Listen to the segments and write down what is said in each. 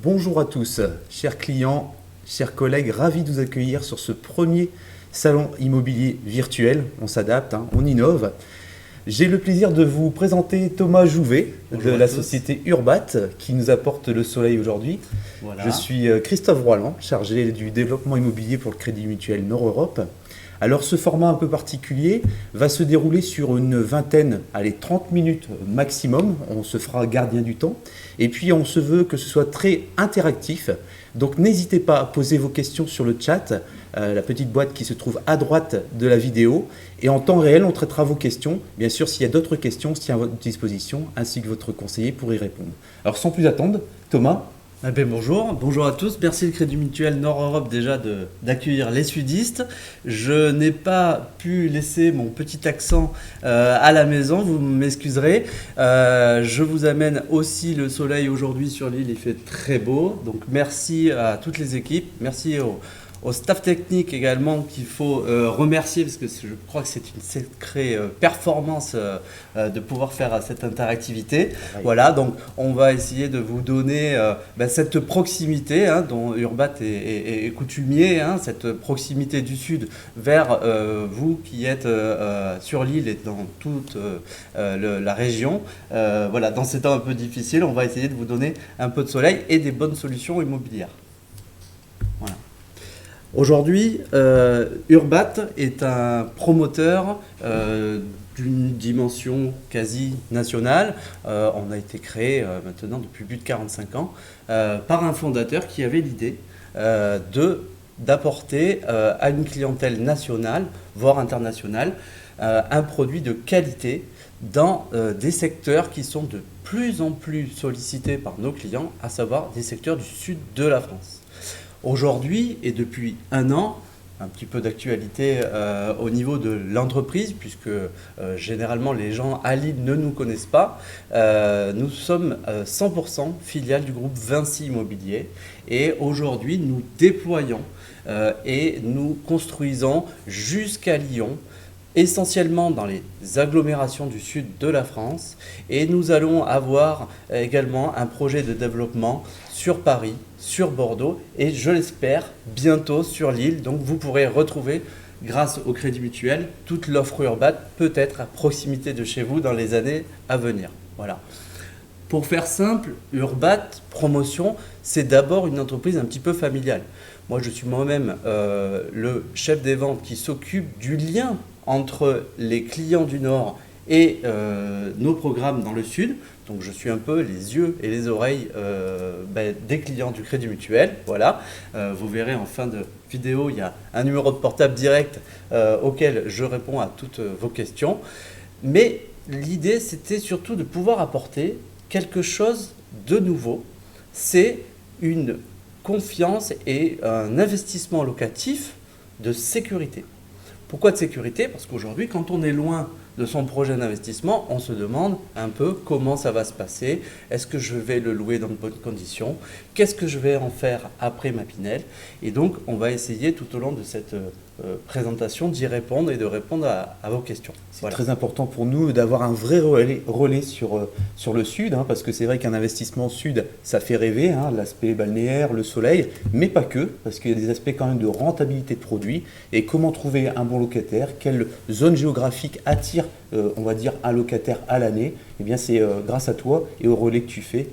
Bonjour à tous, chers clients, chers collègues, ravis de vous accueillir sur ce premier salon immobilier virtuel. On s'adapte, on innove. J'ai le plaisir de vous présenter Thomas Jouvet de la société Urbat qui nous apporte le soleil aujourd'hui. Voilà. Je suis Christophe Roiland, chargé du développement immobilier pour le Crédit Mutuel Nord-Europe. Alors ce format un peu particulier va se dérouler sur une vingtaine, allez 30 minutes maximum, on se fera gardien du temps et puis on se veut que ce soit très interactif, donc n'hésitez pas à poser vos questions sur le chat, la petite boîte qui se trouve à droite de la vidéo et en temps réel on traitera vos questions, bien sûr s'il y a d'autres questions, c'est à votre disposition ainsi que votre conseiller pour y répondre. Alors sans plus attendre, Thomas. Bonjour à tous. Merci le Crédit Mutuel Nord-Europe déjà d'accueillir les sudistes. Je n'ai pas pu laisser mon petit accent à la maison, vous m'excuserez. Je vous amène aussi le soleil aujourd'hui sur l'île, il fait très beau. Donc merci à toutes les équipes, merci au staff technique également qu'il faut remercier parce que je crois que c'est une sacrée performance de pouvoir faire cette interactivité. Oui. Voilà, donc on va essayer de vous donner cette proximité dont Urbat est coutumier, cette proximité du sud vers vous qui êtes sur l'île et dans toute la région. Voilà, dans ces temps un peu difficiles, on va essayer de vous donner un peu de soleil et des bonnes solutions immobilières. Voilà. Aujourd'hui, Urbat est un promoteur d'une dimension quasi nationale. On a été créé maintenant depuis plus de 45 ans par un fondateur qui avait l'idée d'apporter à une clientèle nationale, voire internationale, un produit de qualité dans des secteurs qui sont de plus en plus sollicités par nos clients, à savoir des secteurs du sud de la France. Aujourd'hui, et depuis un an, un petit peu d'actualité au niveau de l'entreprise, puisque généralement les gens à Lille ne nous connaissent pas. Nous sommes 100% filiale du groupe Vinci Immobilier et aujourd'hui nous déployons et nous construisons jusqu'à Lyon, essentiellement dans les agglomérations du sud de la France, et nous allons avoir également un projet de développement sur Paris, sur Bordeaux et je l'espère bientôt sur l'île. Donc vous pourrez retrouver grâce au Crédit Mutuel toute l'offre Urbat peut-être à proximité de chez vous dans les années à venir. Voilà. Pour faire simple, Urbat Promotion, c'est d'abord une entreprise un petit peu familiale. Moi, je suis moi-même le chef des ventes qui s'occupe du lien entre les clients du Nord et nos programmes dans le Sud. Donc, je suis un peu les yeux et les oreilles des clients du Crédit Mutuel. Voilà. Vous verrez en fin de vidéo, il y a un numéro de portable direct auquel je réponds à toutes vos questions. Mais l'idée, c'était surtout de pouvoir apporter quelque chose de nouveau. C'est une confiance et un investissement locatif de sécurité. Pourquoi de sécurité? Parce qu'aujourd'hui, quand on est loin de son projet d'investissement, on se demande un peu comment ça va se passer. Est-ce que je vais le louer dans de bonnes conditions? Qu'est-ce que je vais en faire après ma Pinel? Et donc, on va essayer tout au long de cette présentation d'y répondre et de répondre à vos questions. C'est très important pour nous d'avoir un vrai relais sur le sud, parce que c'est vrai qu'un investissement sud, ça fait rêver, l'aspect balnéaire, le soleil, mais pas que, parce qu'il y a des aspects quand même de rentabilité de produits et comment trouver un bon locataire, quelle zone géographique attire, on va dire, un locataire à l'année. Eh bien, c'est grâce à toi et au relais que tu fais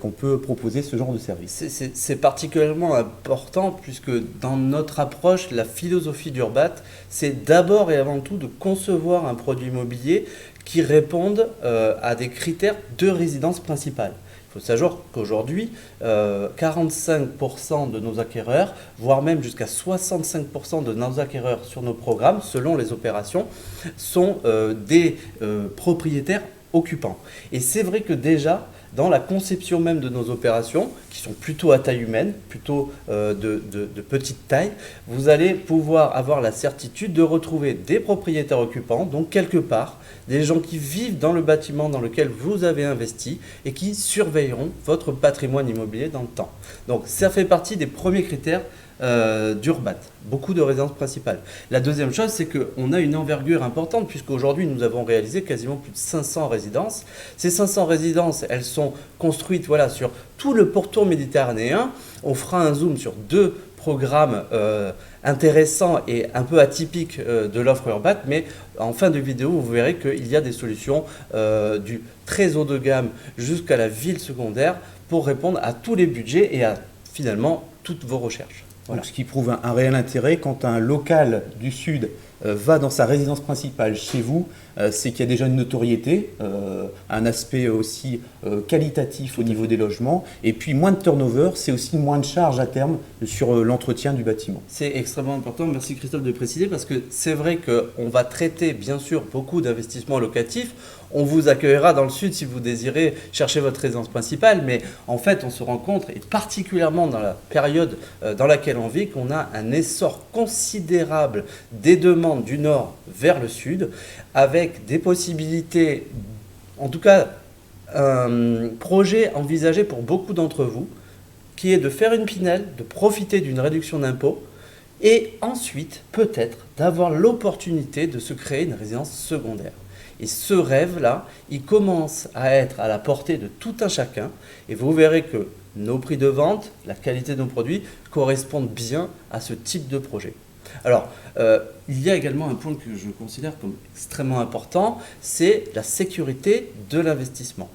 qu'on peut proposer ce genre de service. C'est particulièrement important puisque dans notre approche, la philosophie d'Urbat, c'est d'abord et avant tout de concevoir un produit immobilier qui réponde à des critères de résidence principale. Il faut savoir qu'aujourd'hui, 45% de nos acquéreurs, voire même jusqu'à 65% de nos acquéreurs sur nos programmes, selon les opérations, sont des propriétaires occupants. Et c'est vrai que déjà, dans la conception même de nos opérations, qui sont plutôt à taille humaine, plutôt de petite taille, vous allez pouvoir avoir la certitude de retrouver des propriétaires occupants, donc quelque part, des gens qui vivent dans le bâtiment dans lequel vous avez investi et qui surveilleront votre patrimoine immobilier dans le temps. Donc ça fait partie des premiers critères d'Urbat, beaucoup de résidences principales. La deuxième chose, c'est qu'on a une envergure importante, puisqu'aujourd'hui, nous avons réalisé quasiment plus de 500 résidences. Ces 500 résidences, elles sont construites voilà, sur tout le pourtour méditerranéen. On fera un zoom sur deux programmes intéressants et un peu atypiques de l'offre Urbat, mais en fin de vidéo, vous verrez qu'il y a des solutions du très haut de gamme jusqu'à la ville secondaire pour répondre à tous les budgets et à finalement toutes vos recherches. Voilà. Donc, ce qui prouve un réel intérêt quand un local du Sud va dans sa résidence principale chez vous, c'est qu'il y a déjà une notoriété, un aspect aussi qualitatif au niveau des logements, et puis moins de turnover, c'est aussi moins de charges à terme sur l'entretien du bâtiment. C'est extrêmement important, merci Christophe de préciser, parce que c'est vrai qu'on va traiter bien sûr beaucoup d'investissements locatifs. On vous accueillera dans le Sud si vous désirez chercher votre résidence principale, mais en fait on se rend compte, et particulièrement dans la période dans laquelle on vit, qu'on a un essor considérable des demandes du Nord vers le Sud, avec des possibilités, en tout cas un projet envisagé pour beaucoup d'entre vous, qui est de faire une Pinel, de profiter d'une réduction d'impôt, et ensuite peut-être d'avoir l'opportunité de se créer une résidence secondaire. Et ce rêve-là, il commence à être à la portée de tout un chacun, et vous verrez que nos prix de vente, la qualité de nos produits correspondent bien à ce type de projet. Alors, il y a également un point que je considère comme extrêmement important, c'est la sécurité de l'investissement.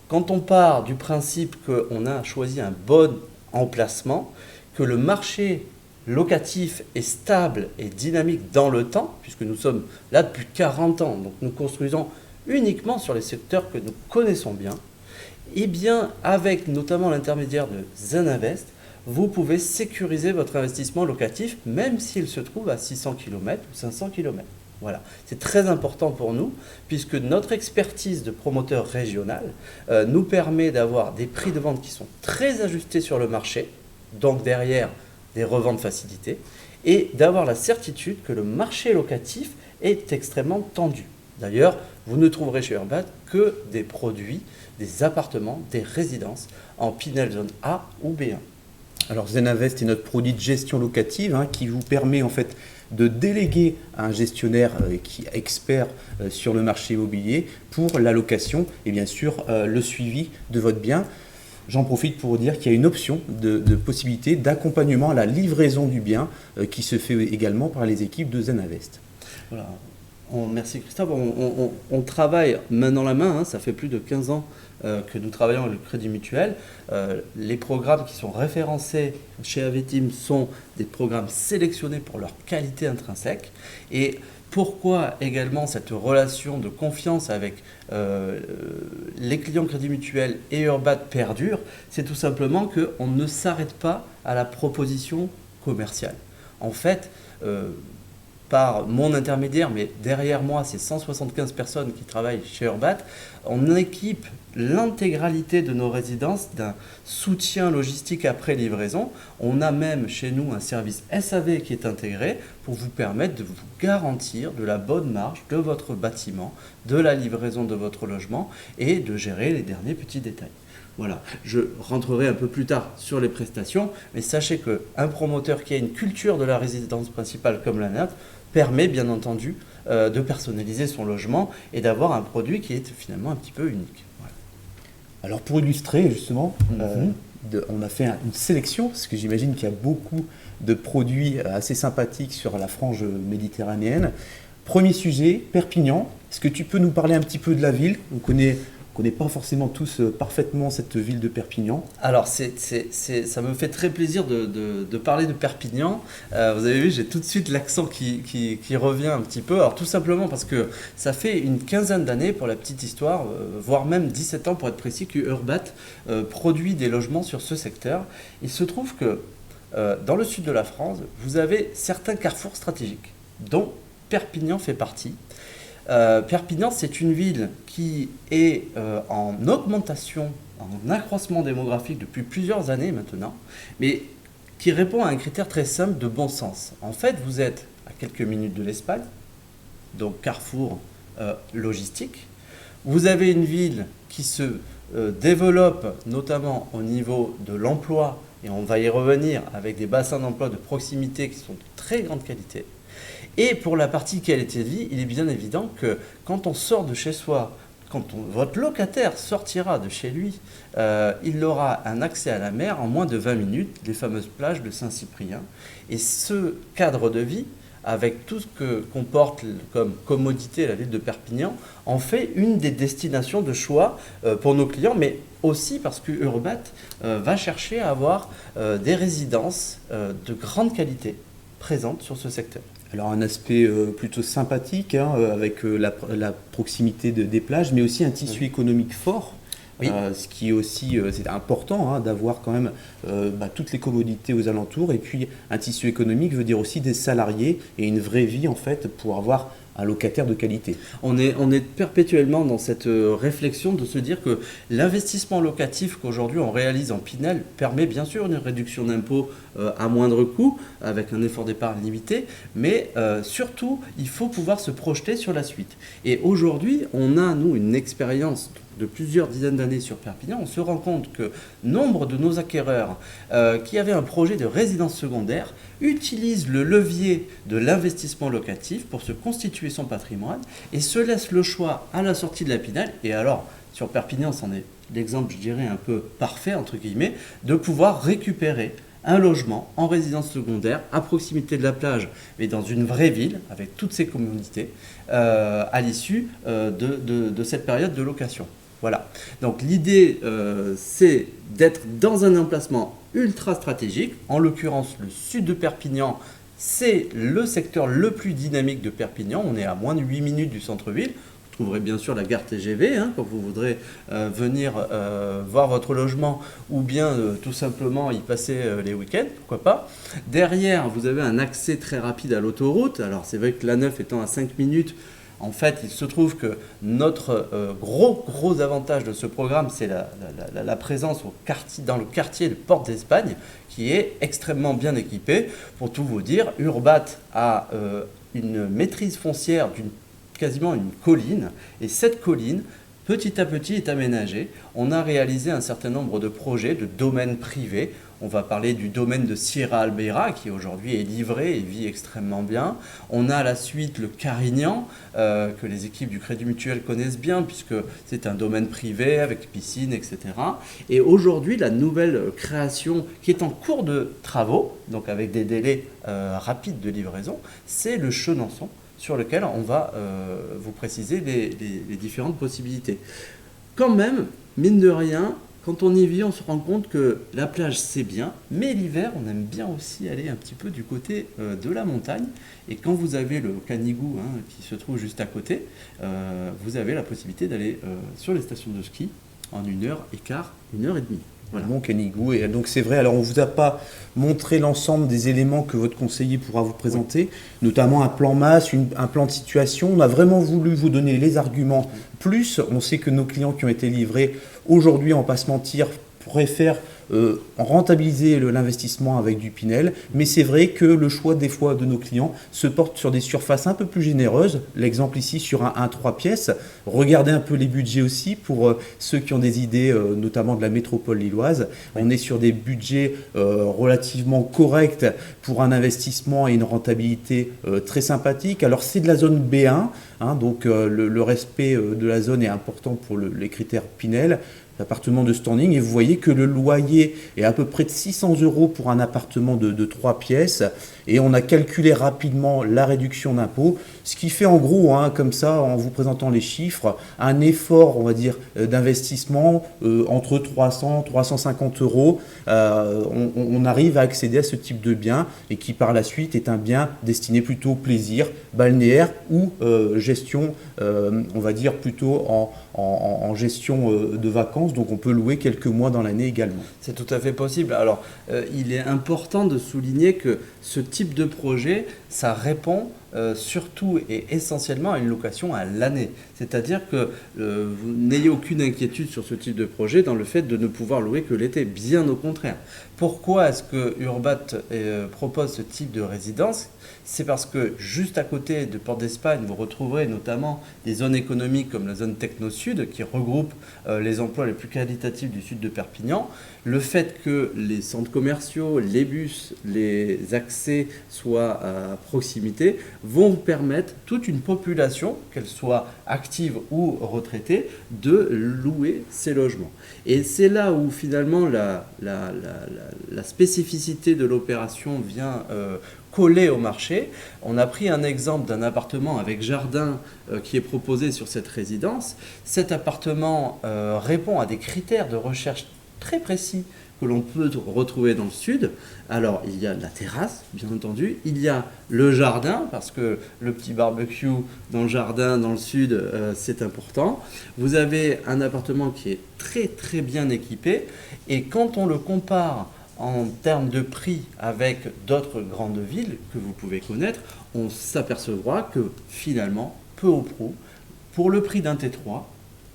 Quand on part du principe qu'on a choisi un bon emplacement, que le marché locatif est stable et dynamique dans le temps, puisque nous sommes là depuis 40 ans, donc nous construisons uniquement sur les secteurs que nous connaissons bien, et bien avec notamment l'intermédiaire de ZenInvest, vous pouvez sécuriser votre investissement locatif, même s'il se trouve à 600 km ou 500 km. Voilà, c'est très important pour nous, puisque notre expertise de promoteur régional nous permet d'avoir des prix de vente qui sont très ajustés sur le marché, donc derrière des reventes facilitées, et d'avoir la certitude que le marché locatif est extrêmement tendu. D'ailleurs, vous ne trouverez chez Urbat que des produits, des appartements, des résidences en Pinel zone A ou B1. Alors ZenInvest est notre produit de gestion locative qui vous permet en fait de déléguer à un gestionnaire qui est expert sur le marché immobilier pour la location et bien sûr le suivi de votre bien. J'en profite pour vous dire qu'il y a une option de possibilité d'accompagnement à la livraison du bien qui se fait également par les équipes de ZenInvest. Voilà. Merci Christophe. On travaille main dans la main, ça fait plus de 15 ans que nous travaillons avec le Crédit Mutuel. Les programmes qui sont référencés chez Avetim sont des programmes sélectionnés pour leur qualité intrinsèque. Et pourquoi également cette relation de confiance avec les clients Crédit Mutuel et Urbat perdure? C'est tout simplement qu'on ne s'arrête pas à la proposition commerciale. En fait, par mon intermédiaire, mais derrière moi, c'est 175 personnes qui travaillent chez Urbat, on équipe l'intégralité de nos résidences d'un soutien logistique après livraison. On a même chez nous un service SAV qui est intégré pour vous permettre de vous garantir de la bonne marge de votre bâtiment, de la livraison de votre logement et de gérer les derniers petits détails. Voilà, je rentrerai un peu plus tard sur les prestations, mais sachez qu'un promoteur qui a une culture de la résidence principale comme la nôtre permet bien entendu de personnaliser son logement et d'avoir un produit qui est finalement un petit peu unique. Voilà. Alors pour illustrer justement, on a fait une sélection, parce que j'imagine qu'il y a beaucoup de produits assez sympathiques sur la frange méditerranéenne. Premier sujet, Perpignan. Est-ce que tu peux nous parler un petit peu de la ville? On connaît pas forcément tous parfaitement cette ville de Perpignan. Alors, ça me fait très plaisir de parler de Perpignan. Vous avez vu, j'ai tout de suite l'accent qui revient un petit peu. Alors, tout simplement parce que ça fait une quinzaine d'années, pour la petite histoire, voire même 17 ans pour être précis, que Urbat produit des logements sur ce secteur. Il se trouve que dans le sud de la France, vous avez certains carrefours stratégiques, dont Perpignan fait partie. Perpignan, c'est une ville qui est en augmentation, en accroissement démographique depuis plusieurs années maintenant, mais qui répond à un critère très simple de bon sens. En fait, vous êtes à quelques minutes de l'Espagne, donc carrefour logistique. Vous avez une ville qui se développe notamment au niveau de l'emploi, et on va y revenir, avec des bassins d'emploi de proximité qui sont de très grande qualité. Et pour la partie qualité de vie, il est bien évident que quand on sort de chez soi, votre locataire sortira de chez lui, il aura un accès à la mer en moins de 20 minutes, les fameuses plages de Saint-Cyprien. Et ce cadre de vie, avec tout ce que comporte comme commodité la ville de Perpignan, en fait une des destinations de choix pour nos clients, mais aussi parce que Urbat va chercher à avoir des résidences de grande qualité présentes sur ce secteur. Alors un aspect plutôt sympathique avec la proximité des plages, mais aussi un tissu économique fort. Oui. Ce qui est aussi c'est important d'avoir quand même toutes les commodités aux alentours, et puis un tissu économique veut dire aussi des salariés et une vraie vie en fait pour avoir un locataire de qualité. On est perpétuellement dans cette réflexion de se dire que l'investissement locatif qu'aujourd'hui on réalise en Pinel permet bien sûr une réduction d'impôts à moindre coût, avec un effort d'épargne limité, mais surtout il faut pouvoir se projeter sur la suite. Et aujourd'hui on a, nous, une expérience de plusieurs dizaines d'années sur Perpignan. On se rend compte que nombre de nos acquéreurs qui avaient un projet de résidence secondaire utilisent le levier de l'investissement locatif pour se constituer son patrimoine et se laissent le choix à la sortie de la Pinel. Et alors, sur Perpignan, c'en est l'exemple, je dirais, un peu parfait, entre guillemets, de pouvoir récupérer un logement en résidence secondaire à proximité de la plage, mais dans une vraie ville, avec toutes ses commodités, à l'issue de cette période de location. Voilà. Donc l'idée, c'est d'être dans un emplacement ultra stratégique. En l'occurrence, le sud de Perpignan, c'est le secteur le plus dynamique de Perpignan. On est à moins de 8 minutes du centre-ville. Vous trouverez bien sûr la gare TGV quand vous voudrez venir voir votre logement, ou bien tout simplement y passer les week-ends, pourquoi pas. Derrière, vous avez un accès très rapide à l'autoroute. Alors c'est vrai que l'A9 étant à 5 minutes, en fait, il se trouve que notre gros avantage de ce programme, c'est la présence dans le quartier de Porte d'Espagne, qui est extrêmement bien équipé. Pour tout vous dire, Urbat a une maîtrise foncière quasiment une colline, et cette colline, petit à petit, est aménagée. On a réalisé un certain nombre de projets de domaines privés. On va parler du domaine de Sierra Albeira, qui aujourd'hui est livré et vit extrêmement bien. On a à la suite le Carignan, que les équipes du Crédit Mutuel connaissent bien, puisque c'est un domaine privé avec piscine, etc. Et aujourd'hui, la nouvelle création qui est en cours de travaux, donc avec des délais rapides de livraison, c'est le Chenonceau, sur lequel on va vous préciser les différentes possibilités. Quand même, mine de rien, quand on y vit, on se rend compte que la plage, c'est bien, mais l'hiver, on aime bien aussi aller un petit peu du côté de la montagne. Et quand vous avez le Canigou qui se trouve juste à côté, vous avez la possibilité d'aller sur les stations de ski en 1h15, 1h30. Voilà. Bon, Canigou. Et donc c'est vrai, alors on ne vous a pas montré l'ensemble des éléments que votre conseiller pourra vous présenter, notamment un plan masse, un plan de situation. On a vraiment voulu vous donner les arguments. Plus, on sait que nos clients qui ont été livrés aujourd'hui, on ne va pas se mentir, préfèrent rentabiliser l'investissement avec du Pinel, mais c'est vrai que le choix des fois de nos clients se porte sur des surfaces un peu plus généreuses. L'exemple ici sur un 3 pièces. Regardez un peu les budgets aussi pour ceux qui ont des idées, notamment de la métropole lilloise. On est sur des budgets relativement corrects pour un investissement et une rentabilité très sympathique. Alors c'est de la zone B1, donc le respect de la zone est important pour les critères Pinel. Appartement de standing, et vous voyez que le loyer est à peu près de 600 € pour un appartement de 3 pièces, et on a calculé rapidement la réduction d'impôt, ce qui fait en gros, comme ça, en vous présentant les chiffres, un effort, on va dire, d'investissement entre 300 et 350 €. On arrive à accéder à ce type de bien, et qui par la suite est un bien destiné plutôt au plaisir balnéaire ou gestion, on va dire plutôt en gestion de vacances, donc on peut louer quelques mois dans l'année également. C'est tout à fait possible. Alors, il est important de souligner que ce type de projet, ça répond surtout et essentiellement à une location à l'année. C'est-à-dire que vous n'ayez aucune inquiétude sur ce type de projet dans le fait de ne pouvoir louer que l'été, bien au contraire. Pourquoi est-ce que Urbat propose ce type de résidence? C'est parce que juste à côté de Porte d'Espagne, vous retrouverez notamment des zones économiques comme la zone Techno-Sud qui regroupe les emplois les plus qualitatifs du sud de Perpignan. Le fait que les centres commerciaux, les bus, les accès soient à proximité vont permettre toute une population, qu'elle soit active ou retraitée, de louer ces logements. Et c'est là où finalement la spécificité de l'opération vient coller au marché. On a pris un exemple d'un appartement avec jardin qui est proposé sur cette résidence. Cet appartement répond à des critères de recherche très précis que l'on peut retrouver dans le sud. Alors, il y a la terrasse, bien entendu. Il y a le jardin, parce que le petit barbecue dans le jardin, dans le sud, c'est important. Vous avez un appartement qui est très, très bien équipé. Et quand on le compare en termes de prix avec d'autres grandes villes que vous pouvez connaître, on s'apercevra que finalement, peu ou prou, pour le prix d'un T3,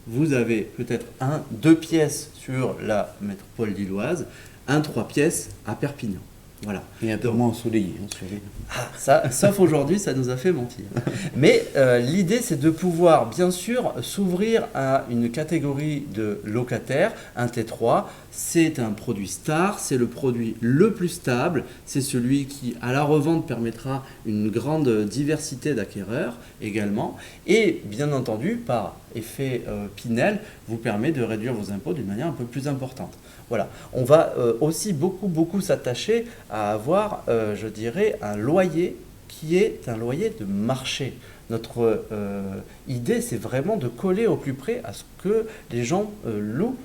vous avez peut-être 2 pièces sur la métropole lilloise, 3 pièces à Perpignan. Voilà. Et un peu moins ensoleillé. Ça, sauf aujourd'hui, ça nous a fait mentir. Mais l'idée, c'est de pouvoir, bien sûr, s'ouvrir à une catégorie de locataires. Un T3, c'est un produit star, c'est le produit le plus stable, c'est celui qui, à la revente, permettra une grande diversité d'acquéreurs également. Et bien entendu, par effet Pinel, vous permet de réduire vos impôts d'une manière un peu plus importante. Voilà. On va aussi beaucoup s'attacher à avoir, je dirais, un loyer qui est un loyer de marché. Notre idée, c'est vraiment de coller au plus près à ce que les gens louent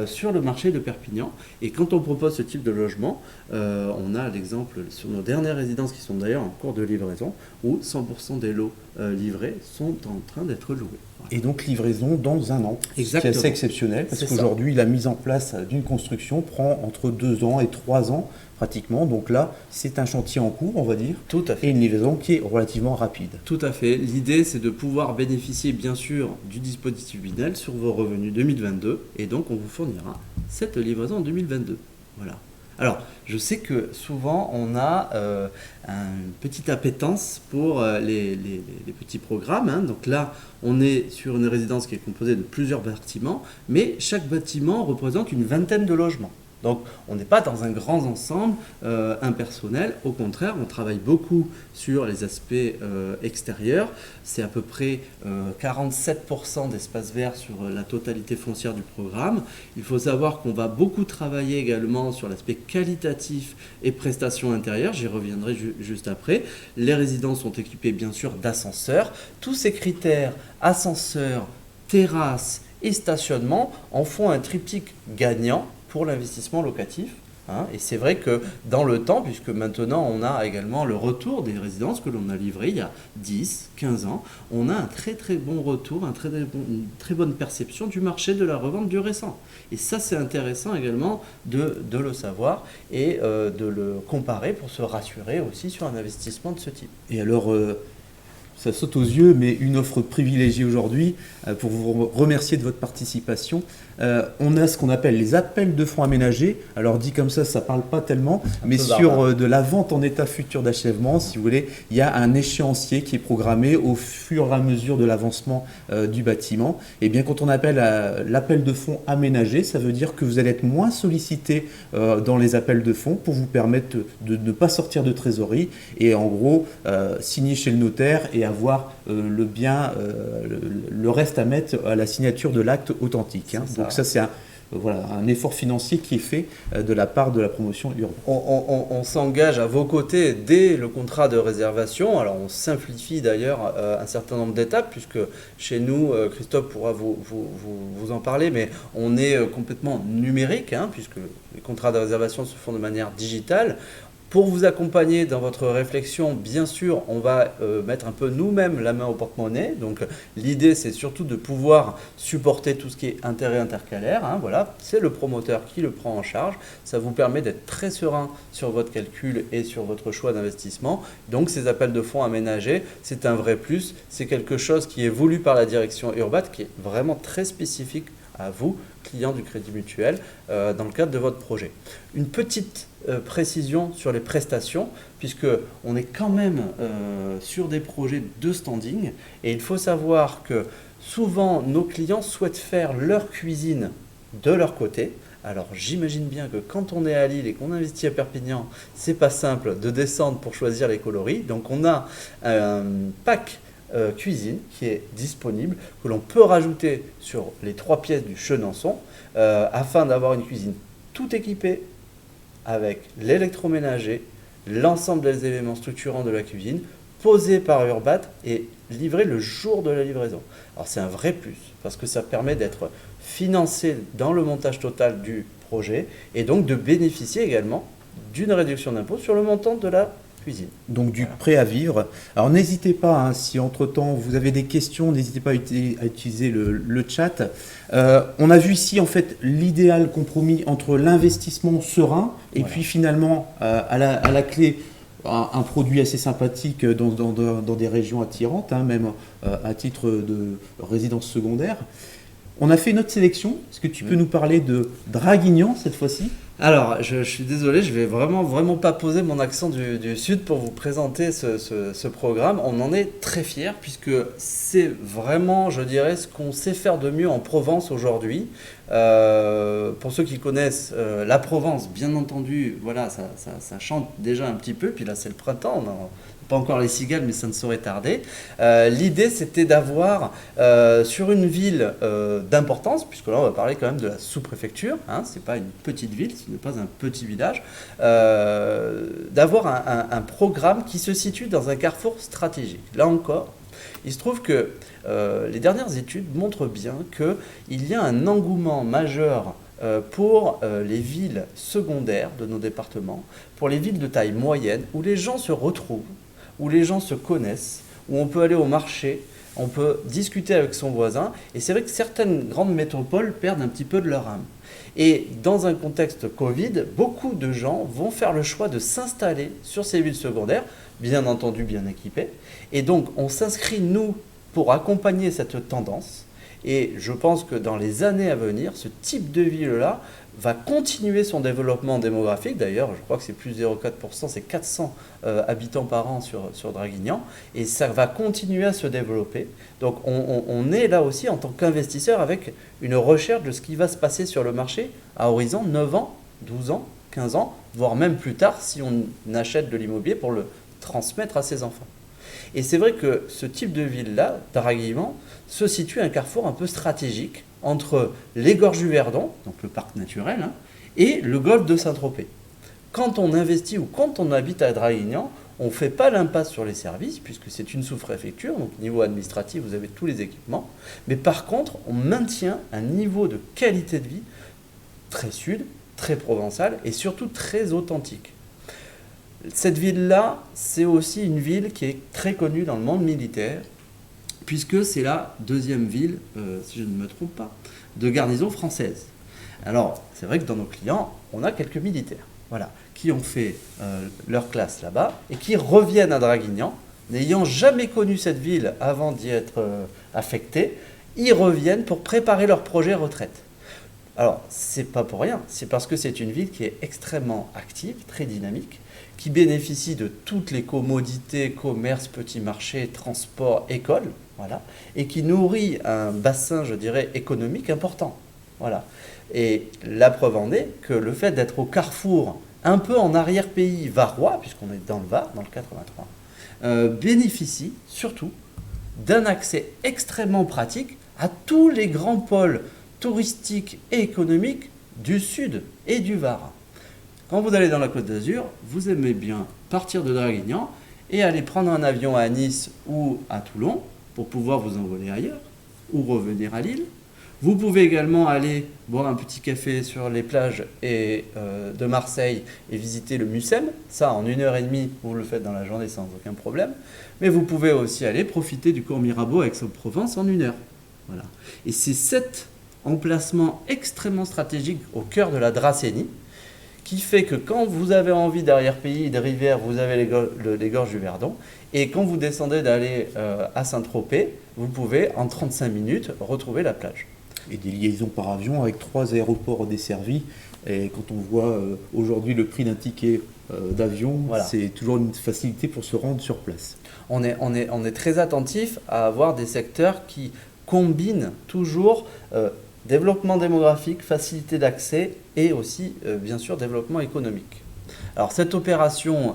sur le marché de Perpignan. Et quand on propose ce type de logement, on a l'exemple sur nos dernières résidences qui sont d'ailleurs en cours de livraison, où 100% des lots livrés sont en train d'être loués. Et donc livraison dans un an. Exactement. C'est assez exceptionnel parce qu'aujourd'hui, la mise en place d'une construction prend entre 2 ans et 3 ans pratiquement. Donc là, c'est un chantier en cours, on va dire. Tout à fait. Et une livraison qui est relativement rapide. Tout à fait. L'idée, c'est de pouvoir bénéficier, bien sûr, du dispositif Pinel sur vos revenus 2022. Et donc, on vous fournira cette livraison en 2022. Voilà. Alors, je sais que souvent, on a une petite appétence pour les petits programmes. Hein. Donc là, on est sur une résidence qui est composée de plusieurs bâtiments, mais chaque bâtiment représente une vingtaine de logements. Donc, on n'est pas dans un grand ensemble impersonnel. Au contraire, on travaille beaucoup sur les aspects extérieurs. C'est à peu près 47% d'espace vert sur la totalité foncière du programme. Il faut savoir qu'on va beaucoup travailler également sur l'aspect qualitatif et prestations intérieures. J'y reviendrai juste après. Les résidences sont équipées, bien sûr, d'ascenseurs. Tous ces critères, ascenseur, terrasse et stationnement, en font un triptyque gagnant pour l'investissement locatif. Hein, et c'est vrai que dans le temps, puisque maintenant on a également le retour des résidences que l'on a livrées il y a 10, 15 ans, on a un très très bon retour, une très bonne perception du marché de la revente du récent. Et ça, c'est intéressant également de le savoir et de le comparer pour se rassurer aussi sur un investissement de ce type. Et alors, ça saute aux yeux, mais une offre privilégiée aujourd'hui, pour vous remercier de votre participation. On a ce qu'on appelle les appels de fonds aménagés. Alors dit comme ça ne parle pas tellement, mais sur de la vente en état futur d'achèvement, si vous voulez, il y a un échéancier qui est programmé au fur et à mesure de l'avancement du bâtiment. Et bien quand on appelle l'appel de fonds aménagé, ça veut dire que vous allez être moins sollicité dans les appels de fonds pour vous permettre de ne pas sortir de trésorerie et en gros signer chez le notaire et avoir le bien, le reste à mettre à la signature de l'acte authentique. Hein. Donc ça c'est un effort financier qui est fait de la part de la promotion urbaine. On s'engage à vos côtés dès le contrat de réservation. Alors on simplifie d'ailleurs un certain nombre d'étapes puisque chez nous, Christophe pourra vous en parler, mais on est complètement numérique hein, puisque les contrats de réservation se font de manière digitale. Pour vous accompagner dans votre réflexion, bien sûr, on va mettre un peu nous-mêmes la main au porte-monnaie. Donc l'idée, c'est surtout de pouvoir supporter tout ce qui est intérêt intercalaire. Hein, voilà, c'est le promoteur qui le prend en charge. Ça vous permet d'être très serein sur votre calcul et sur votre choix d'investissement. Donc ces appels de fonds aménagés, c'est un vrai plus. C'est quelque chose qui est voulu par la direction Urbat, qui est vraiment très spécifique à vous, client du Crédit Mutuel, dans le cadre de votre projet. Une petite précision sur les prestations, puisque on est quand même sur des projets de standing, et il faut savoir que souvent nos clients souhaitent faire leur cuisine de leur côté. Alors j'imagine bien que quand on est à Lille et qu'on investit à Perpignan, c'est pas simple de descendre pour choisir les coloris. Donc on a un pack cuisine qui est disponible, que l'on peut rajouter sur les 3 pièces du Chenançon, afin d'avoir une cuisine tout équipée avec l'électroménager, l'ensemble des éléments structurants de la cuisine, posé par Urbat et livré le jour de la livraison. Alors c'est un vrai plus, parce que ça permet d'être financé dans le montage total du projet, et donc de bénéficier également d'une réduction d'impôt sur le montant de la cuisine. Donc du prêt à vivre. Alors n'hésitez pas, hein, si entre-temps vous avez des questions, n'hésitez pas à utiliser le chat. On a vu ici en fait l'idéal compromis entre l'investissement serein et puis finalement à la clé un produit assez sympathique dans des régions attirantes, hein, même à titre de résidence secondaire. On a fait notre sélection. Est-ce que tu peux nous parler de Draguignan cette fois-ci ? Alors, je suis désolé, je vais vraiment pas poser mon accent du Sud pour vous présenter ce programme. On en est très fiers puisque c'est vraiment, je dirais, ce qu'on sait faire de mieux en Provence aujourd'hui. Pour ceux qui connaissent la Provence, bien entendu, voilà, ça chante déjà un petit peu. Puis là, c'est le printemps, on n'a pas encore les cigales, mais ça ne saurait tarder. L'idée, c'était d'avoir sur une ville d'importance, puisque là, on va parler quand même de la sous-préfecture, hein, c'est pas une petite ville, ce n'est pas un petit village, d'avoir un programme qui se situe dans un carrefour stratégique. Là encore, il se trouve que les dernières études montrent bien qu'il y a un engouement majeur pour les villes secondaires de nos départements, pour les villes de taille moyenne, où les gens se retrouvent, où les gens se connaissent, où on peut aller au marché, on peut discuter avec son voisin. Et c'est vrai que certaines grandes métropoles perdent un petit peu de leur âme. Et dans un contexte Covid, beaucoup de gens vont faire le choix de s'installer sur ces villes secondaires, bien entendu bien équipées. Et donc on s'inscrit, nous, pour accompagner cette tendance. Et je pense que dans les années à venir, ce type de ville-là va continuer son développement démographique. D'ailleurs, je crois que c'est plus 0,4%, c'est 400 habitants par an sur Draguignan. Et ça va continuer à se développer. Donc on est là aussi en tant qu'investisseur avec une recherche de ce qui va se passer sur le marché à horizon 9 ans, 12 ans, 15 ans, voire même plus tard si on achète de l'immobilier pour le transmettre à ses enfants. Et c'est vrai que ce type de ville-là, Draguignan, se situe à un carrefour un peu stratégique entre les gorges du Verdon, donc le parc naturel, hein, et le golfe de Saint-Tropez. Quand on investit ou quand on habite à Draguignan, on ne fait pas l'impasse sur les services, puisque c'est une sous-préfecture, donc niveau administratif, vous avez tous les équipements. Mais par contre, on maintient un niveau de qualité de vie très sud, très provençal et surtout très authentique. Cette ville-là, c'est aussi une ville qui est très connue dans le monde militaire, puisque c'est la deuxième ville, si je ne me trompe pas, de garnison française. Alors, c'est vrai que dans nos clients, on a quelques militaires, voilà, qui ont fait leur classe là-bas et qui reviennent à Draguignan, n'ayant jamais connu cette ville avant d'y être affectés, ils reviennent pour préparer leur projet retraite. Alors, c'est pas pour rien, c'est parce que c'est une ville qui est extrêmement active, très dynamique, qui bénéficie de toutes les commodités, commerce, petits marchés, transport, école, voilà, et qui nourrit un bassin, je dirais, économique important. Voilà. Et la preuve en est que le fait d'être au carrefour, un peu en arrière-pays varois, puisqu'on est dans le Var, dans le 83, bénéficie surtout d'un accès extrêmement pratique à tous les grands pôles touristiques et économiques du Sud et du Var. Quand vous allez dans la Côte d'Azur, vous aimez bien partir de Draguignan et aller prendre un avion à Nice ou à Toulon pour pouvoir vous envoler ailleurs ou revenir à Lille. Vous pouvez également aller boire un petit café sur les plages de Marseille et visiter le Mucem. Ça, en 1h30, vous le faites dans la journée sans aucun problème. Mais vous pouvez aussi aller profiter du cours Mirabeau à Aix-en-Provence en 1 heure. Voilà. Et c'est cet emplacement extrêmement stratégique au cœur de la Dracénie qui fait que quand vous avez envie d'arrière-pays, de rivière, vous avez les gorges du Verdon. Et quand vous descendez d'aller à Saint-Tropez, vous pouvez en 35 minutes retrouver la plage. Et des liaisons par avion avec 3 aéroports desservis. Et quand on voit aujourd'hui le prix d'un ticket d'avion, Voilà. C'est toujours une facilité pour se rendre sur place. On est très attentif à avoir des secteurs qui combinent toujours développement démographique, facilité d'accès et aussi, bien sûr, développement économique. Alors cette opération,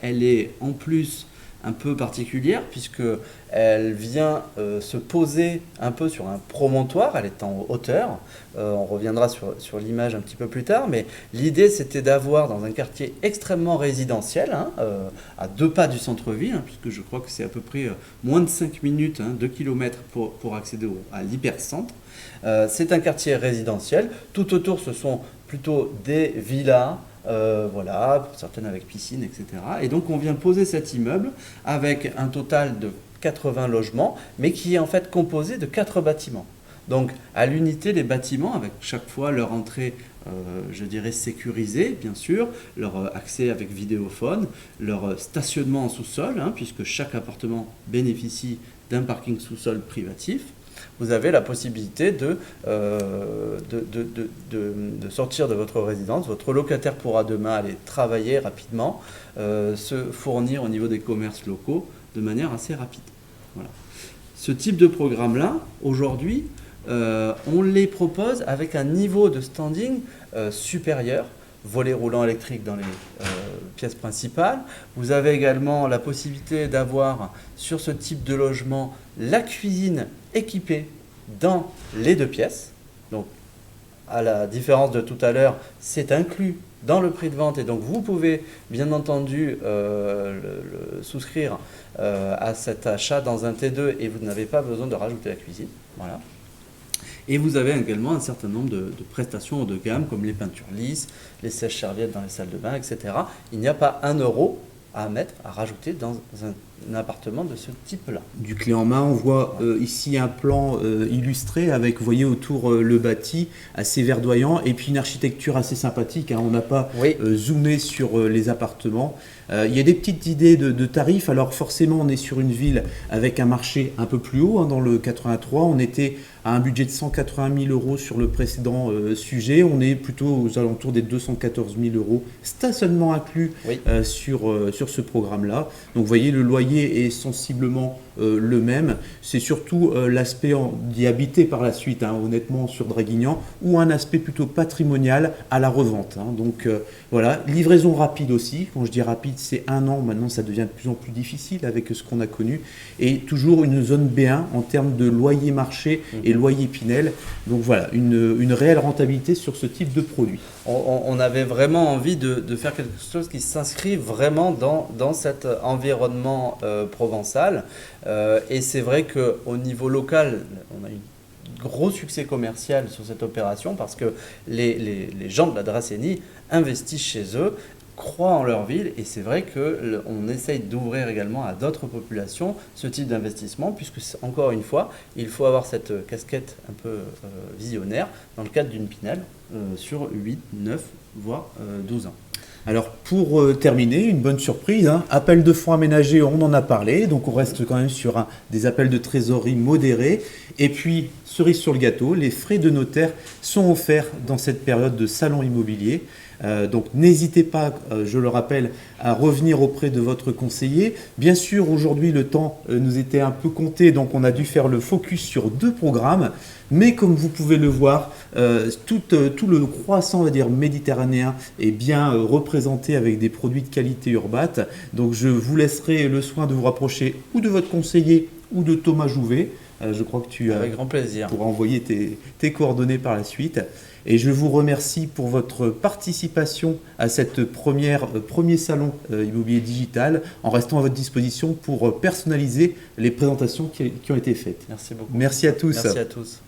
elle est en plus un peu particulière puisqu'elle vient se poser un peu sur un promontoire, elle est en hauteur, on reviendra sur l'image un petit peu plus tard, mais l'idée c'était d'avoir dans un quartier extrêmement résidentiel, à 2 pas du centre-ville, puisque je crois que c'est à peu près moins de 5 minutes, 2 km pour accéder à l'hypercentre. C'est un quartier résidentiel, tout autour ce sont plutôt des villas, voilà, pour certaines avec piscine, etc. Et donc on vient poser cet immeuble avec un total de 80 logements, mais qui est en fait composé de 4 bâtiments. Donc à l'unité, les bâtiments, avec chaque fois leur entrée, je dirais sécurisée, bien sûr, leur accès avec vidéophone, leur stationnement en sous-sol, puisque chaque appartement bénéficie d'un parking sous-sol privatif. Vous avez la possibilité de sortir de votre résidence. Votre locataire pourra demain aller travailler rapidement, se fournir au niveau des commerces locaux de manière assez rapide. Voilà. Ce type de programme-là, aujourd'hui, on les propose avec un niveau de standing supérieur. Volet roulant électrique dans les pièces principales. Vous avez également la possibilité d'avoir sur ce type de logement la cuisine équipée dans les 2 pièces. Donc, à la différence de tout à l'heure, c'est inclus dans le prix de vente et donc vous pouvez bien entendu souscrire à cet achat dans un T2 et vous n'avez pas besoin de rajouter la cuisine. Voilà. Et vous avez également un certain nombre de prestations haut de gamme comme les peintures lisses, les sèches-serviettes dans les salles de bain, etc. Il n'y a pas 1 euro à mettre, à rajouter dans un appartement de ce type-là. Du clé en main, on voit ici un plan illustré avec, vous voyez, autour le bâti assez verdoyant et puis une architecture assez sympathique. On n'a pas zoomé sur les appartements. Il y a des petites idées de tarifs. Alors forcément, on est sur une ville avec un marché un peu plus haut. Dans le 83, on était à un budget de 180 000 euros sur le précédent sujet. On est plutôt aux alentours des 214 000 euros, stationnement inclus sur ce programme-là. Donc vous voyez, le loyer est sensiblement le même. C'est surtout l'aspect d'y habiter par la suite, honnêtement, sur Draguignan, ou un aspect plutôt patrimonial à la revente. Donc voilà, livraison rapide aussi. Quand je dis rapide, c'est 1 an. Maintenant, ça devient de plus en plus difficile avec ce qu'on a connu. Et toujours une zone B1 en termes de loyer marché et loyer Pinel. Donc voilà, une réelle rentabilité sur ce type de produit. On avait vraiment envie de faire quelque chose qui s'inscrit vraiment dans cet environnement provençal. Et c'est vrai qu'au niveau local, on a eu un gros succès commercial sur cette opération parce que les gens de la Dracénie investissent chez eux, croient en leur ville et c'est vrai qu'on essaye d'ouvrir également à d'autres populations ce type d'investissement puisque encore une fois, il faut avoir cette casquette un peu visionnaire dans le cadre d'une Pinel sur 8, 9, voire 12 ans. Alors pour terminer, une bonne surprise, appel de fonds aménagés, on en a parlé, donc on reste quand même sur des appels de trésorerie modérés. Et puis, cerise sur le gâteau, les frais de notaire sont offerts dans cette période de salon immobilier. Donc n'hésitez pas, je le rappelle, à revenir auprès de votre conseiller. Bien sûr, aujourd'hui, le temps nous était un peu compté, donc on a dû faire le focus sur 2 programmes. Mais comme vous pouvez le voir, tout le croissant, on va dire, méditerranéen est bien représenté avec des produits de qualité Urbat. Donc je vous laisserai le soin de vous rapprocher ou de votre conseiller ou de Thomas Jouvet. Je crois que tu avec grand plaisir. Pourras envoyer tes coordonnées par la suite. Et je vous remercie pour votre participation à cette premier salon immobilier digital en restant à votre disposition pour personnaliser les présentations qui ont été faites. Merci beaucoup. Merci à tous. Merci à tous.